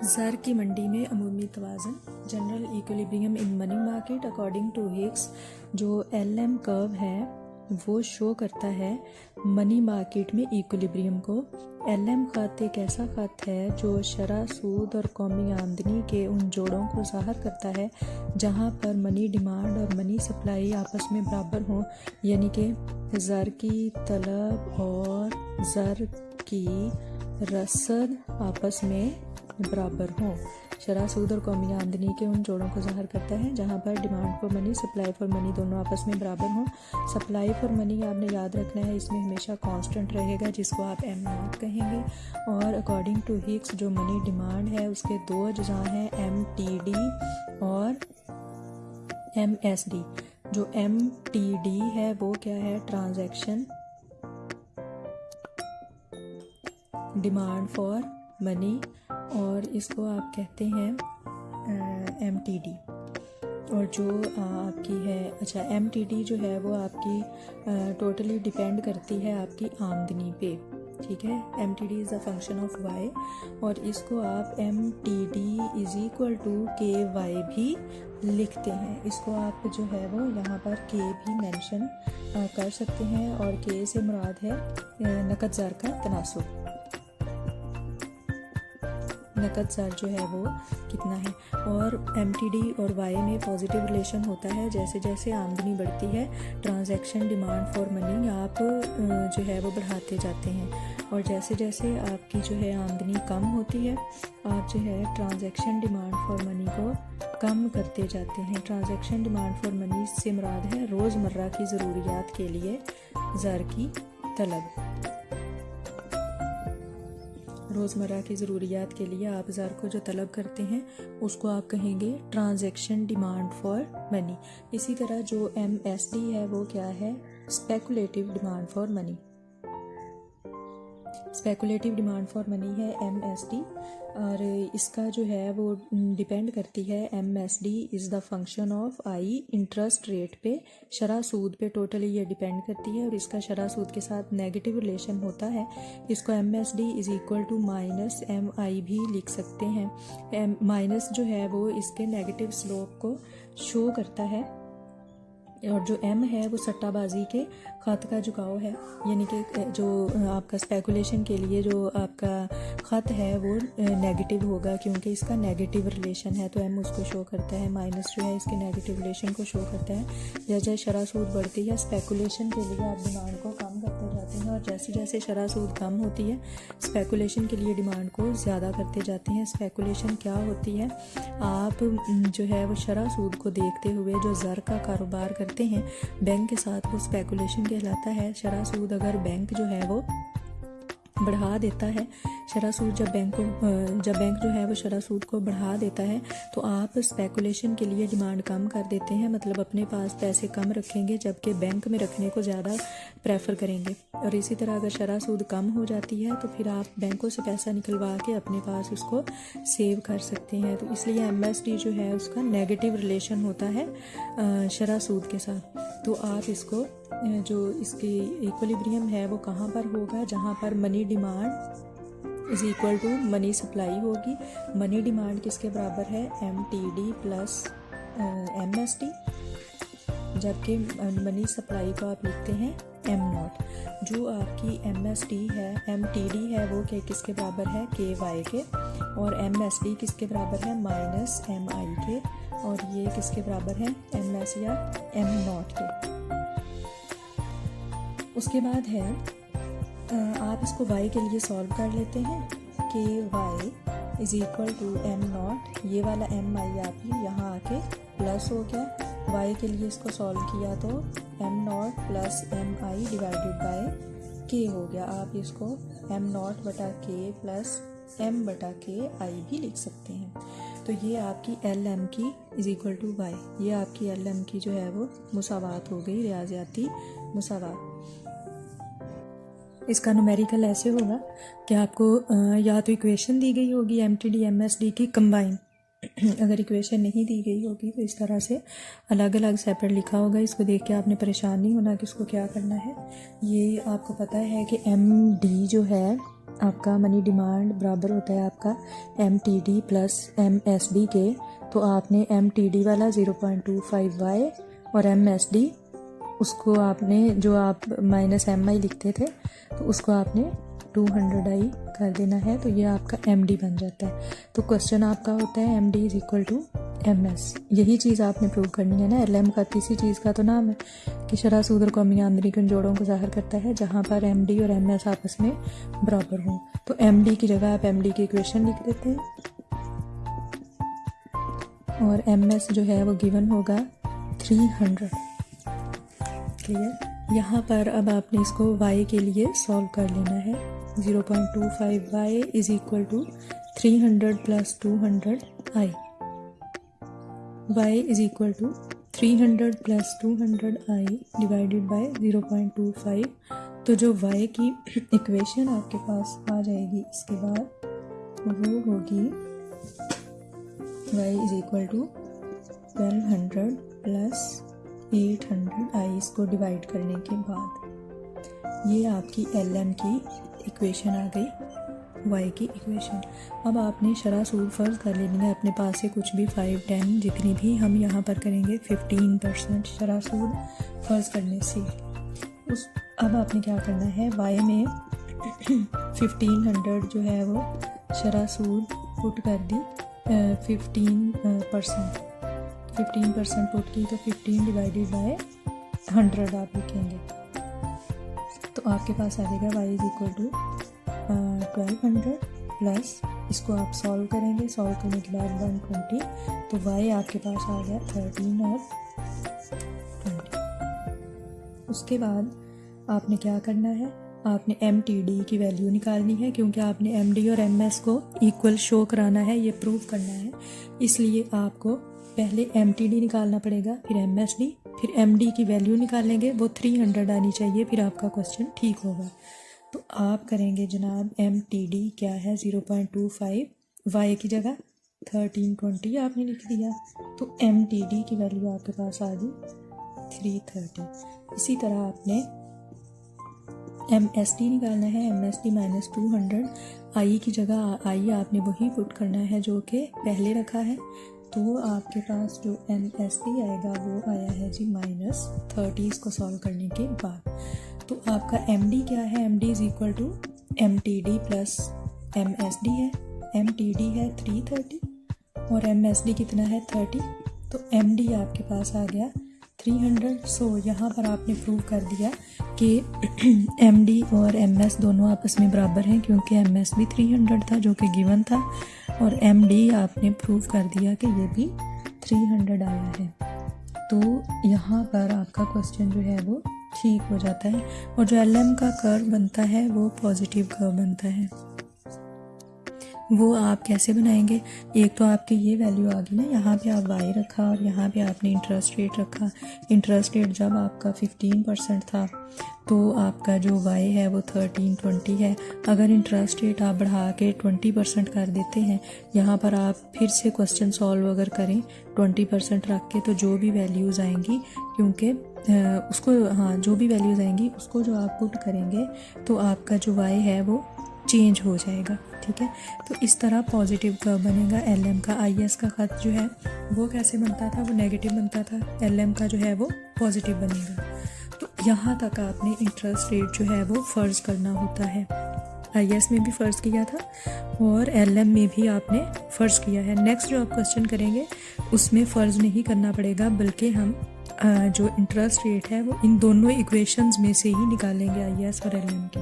ज़र की मंडी में अमूमी तवाज़ुन general equilibrium in money market according to Hicks जो LM कर्व है वो शो करता है मनी मार्केट में इक्विलिब्रियम को। LM खत एक ऐसा खत है जो शरह सूद और कौमी आमदनी के उन जोड़ों को ज़ाहिर करता है जहाँ पर मनी डिमांड और मनी सप्लाई आपस में बराबर हों, यानी कि ज़र की तलब और ज़र की रसद आपस में बराबर हों। शरह सूद और कौमी आमदनी के उन जोड़ों को ज़ाहिर करता है जहाँ पर demand for money supply for money दोनों आपस में बराबर हों। सप्लाई फॉर मनी आपने याद रखना है, इसमें हमेशा कांस्टेंट रहेगा जिसको आप M0 कहेंगे। और अकॉर्डिंग टू हिग्स जो मनी डिमांड है उसके दो अज्जा हैं, MTD और MSD। जो MTD है वो क्या है, ट्रांजैक्शन डिमांड फॉर मनी, और इसको आप कहते हैं MTD। और जो आपकी है MTD जो है वो आपकी टोटली डिपेंड करती है आपकी आमदनी पे, ठीक है। MTD is a function of Y और इसको आप MTD is equal to KY भी लिखते हैं। इसको आप जो है वो यहाँ पर K भी मेंशन कर सकते हैं और K से मुराद है नकद ज़र का तनासुब। नकद ज़र जो है वो कितना है, और MTD और Y में पॉजिटिव रिलेशन होता है। जैसे जैसे आमदनी बढ़ती है ट्रांजैक्शन डिमांड फॉर मनी आप जो है वो बढ़ाते जाते हैं, और जैसे जैसे आपकी जो है आमदनी कम होती है आप जो है ट्रांजैक्शन डिमांड फॉर मनी को कम करते जाते हैं। ट्रांजैक्शन डिमांड फॉर मनी से मुराद है रोज़मर्रा की ज़रूरियात के लिए ज़र की तलब। रोज़मर्रा की ज़रूरियात के लिए आप ज़र को जो तलब करते हैं उसको आप कहेंगे ट्रांजैक्शन डिमांड फॉर मनी। इसी तरह जो MSD है वो क्या है, speculative demand for money. Speculative demand for money है MSD, और इसका जो है वो डिपेंड करती है, MSD is the function of I interest rate पे, शरह सूद पे टोटली ये डिपेंड करती है, और इसका शरह सूद के साथ नेगेटिव रिलेशन होता है। इसको MSD is equal to minus MI भी लिख सकते हैं। माइनस जो है वो इसके नेगेटिव स्लोप को शो करता है, और जो M है वो सट्टाबाजी के खत का झुकाव है, यानी कि जो आपका स्पेकुलेशन के लिए जो आपका खत है वो नेगेटिव होगा क्योंकि इसका नेगेटिव रिलेशन है, तो M उसको शो करता है। माइनस जो है इसके नेगेटिव रिलेशन को शो करता है। जैसे जैसे शरह सूद बढ़ती है स्पेकुलेशन के लिए आप डिमांड को कम करते जाते हैं, और जैसे जैसे शरह सूद कम होती है स्पेकुलेशन के लिए डिमांड को ज़्यादा करते जाते हैं। स्पेकुलेशन क्या होती है, आप जो है वो शरह सूद को देखते हुए जो ज़र का कारोबार करते हैं बैंक के साथ, वो स्पेकुलेशन कहलाता है। शरह सूद अगर बैंक जो है वो बढ़ा देता है, शरह सूद जब बैंक जो है वो शरह सूद को बढ़ा देता है तो आप स्पेकुलेशन के लिए डिमांड कम कर देते हैं, मतलब अपने पास पैसे कम रखेंगे जबकि बैंक में रखने को ज़्यादा प्रेफर करेंगे। और इसी तरह अगर शरह सूद कम हो जाती है तो फिर आप बैंकों से पैसा निकलवा के अपने पास उसको सेव कर सकते हैं। तो इसलिए MSD जो है उसका नेगेटिव रिलेशन होता है शरह सूद के साथ। तो आप इसको जो इसकी इक्विलिब्रियम है वो कहाँ पर होगा, जहाँ पर money demand is equal to money supply होगी। मनी डिमांड किसके बराबर है, MTD प्लस MSD, जबकि मनी सप्लाई को आप लिखते हैं M0। जो आपकी MSD है MTD है वो किसके बराबर है, KY के, और MSD किसके बराबर है, माइनस MI के, और ये किसके बराबर है, MS या M0 के। उसके बाद है आप इसको Y के लिए सॉल्व कर लेते हैं, KY is equal to M0, ये वाला MI आपकी यहाँ आके प्लस हो गया। Y के लिए इसको सॉल्व किया तो M0 plus MI divided by K हो गया। आप इसको M0 बटा K प्लस M बटा K I भी लिख सकते हैं। तो ये आपकी LM की इज इक्वल टू Y, ये आपकी LM की जो है वो मुसावात हो गई, रियाजियाती मुसावात। इसका न्यूमेरिकल ऐसे होगा कि आपको या तो इक्वेशन दी गई होगी MTD MSD की कंबाइन, अगर इक्वेशन नहीं दी गई होगी तो इस तरह से अलग अलग सेपरेट लिखा होगा। इसको देख के आपने परेशान नहीं होना कि इसको क्या करना है। ये आपको पता है कि MD जो है आपका मनी डिमांड बराबर होता है आपका MTD प्लस MSD के, तो आपने MTD वाला 0.25y और MSD उसको आपने जो आप -MI लिखते थे तो उसको आपने 200i कर देना है, तो ये आपका MD बन जाता है। तो क्वेश्चन आपका होता है MD is equal to MS। यही चीज़ आपने प्रूव करनी है ना। LM का किसी चीज़ का तो नाम है कि शरह सूद और कौमी आमदनी के जोड़ों को ज़ाहिर करता है जहाँ पर MD और MS आपस में बराबर हों। तो MD की जगह आप MD की इक्वेशन लिख देते हैं और MS जो है वो गिवन होगा 300। क्लियर। यहाँ पर अब आपने इसको y के लिए सॉल्व कर लेना है। 0.25y is equal to 300 plus 200i। y is equal to 300 plus 200i divided by 0.25। तो जो y की इक्वेशन आपके पास आ जाएगी इसके बाद वो होगी y is equal to 1200 plus 800i। इसको डिवाइड करने के बाद ये आपकी LM की इक्वेशन आ गई, y की इक्वेशन। अब आपने शरह सूद फ़र्ज कर लेनी है अपने पास से कुछ भी 5, 10 जितनी भी, हम यहाँ पर करेंगे 15% शरह सूद फ़र्ज करने से। अब आपने क्या करना है, y में 1500 जो है वो शरह सूद पुट कर दी 15% पुट की, तो 15 डिवाइडेड बाय 100 आप लिखेंगे तो आपके पास आ जाएगा y is equal to 1200 plus, इसको आप सॉल्व करेंगे, सॉल्व करने के बाद 120, तो y आपके पास आ गया 13 और 20। उसके बाद आपने क्या करना है, आपने MTD की वैल्यू निकालनी है क्योंकि आपने MD और MS को इक्वल शो कराना है, ये प्रूव करना है। इसलिए आपको पहले MTD निकालना पड़ेगा, फिर MSD, फिर MD की वैल्यू निकालेंगे, वो 300 आनी चाहिए, फिर आपका क्वेश्चन ठीक होगा। तो आप करेंगे जनाब MTD क्या है 0.25, y की जगह 1320 आपने लिख दिया, तो MTD की वैल्यू आपके पास आ गई 330। इसी तरह आपने MSD निकालना है, MSD माइनस 200, I की जगह I आपने वही पुट करना है जो कि पहले रखा है, तो आपके पास जो MSD आएगा वो आया है जी -30 इसको सॉल्व करने के बाद। तो आपका MD क्या है, MD is equal to MTD plus MSD है, MTD है 330 और MSD कितना है 30, तो MD आपके पास आ गया 300। सो यहाँ पर आपने प्रूव कर दिया कि MD और MS दोनों आपस में बराबर हैं क्योंकि MS भी 300 था जो कि गिवन था, और MD आपने प्रूव कर दिया कि ये भी 300 आया है। तो यहाँ पर आपका क्वेश्चन जो है वो ठीक हो जाता है, और जो LM का कर्व बनता है वो पॉजिटिव कर्व बनता है। वो आप कैसे बनाएंगे, एक तो आपकी ये वैल्यू आ गई ना, यहाँ पे आप y रखा और यहाँ पे आपने इंटरेस्ट रेट रखा। इंटरेस्ट रेट जब आपका 15% था तो आपका जो y है वो 1320 है। अगर इंटरेस्ट रेट आप बढ़ा के 20% कर देते हैं, यहाँ पर आप फिर से क्वेश्चन सॉल्व अगर करें 20% रख के, तो जो भी वैल्यूज़ आएंगी, क्योंकि उसको जो भी वैल्यूज़ आएंगी उसको जो आप पुट करेंगे तो आपका जो y है वो चेंज हो जाएगा। ठीक है, तो इस तरह पॉजिटिव कर्व बनेगा। LM का IS का खत जो है वो कैसे बनता था, वो नेगेटिव बनता था, LM का जो है वो पॉजिटिव बनेगा। तो यहाँ तक आपने इंटरेस्ट रेट जो है वो फ़र्ज करना होता है। IS में भी फ़र्ज किया था और LM में भी आपने फ़र्ज किया है। नेक्स्ट जो आप क्वेश्चन करेंगे उसमें फ़र्ज नहीं करना पड़ेगा, बल्कि हम जो इंटरेस्ट रेट है वो इन दोनों इक्वेशंस में से ही निकालेंगे, IS और LM की।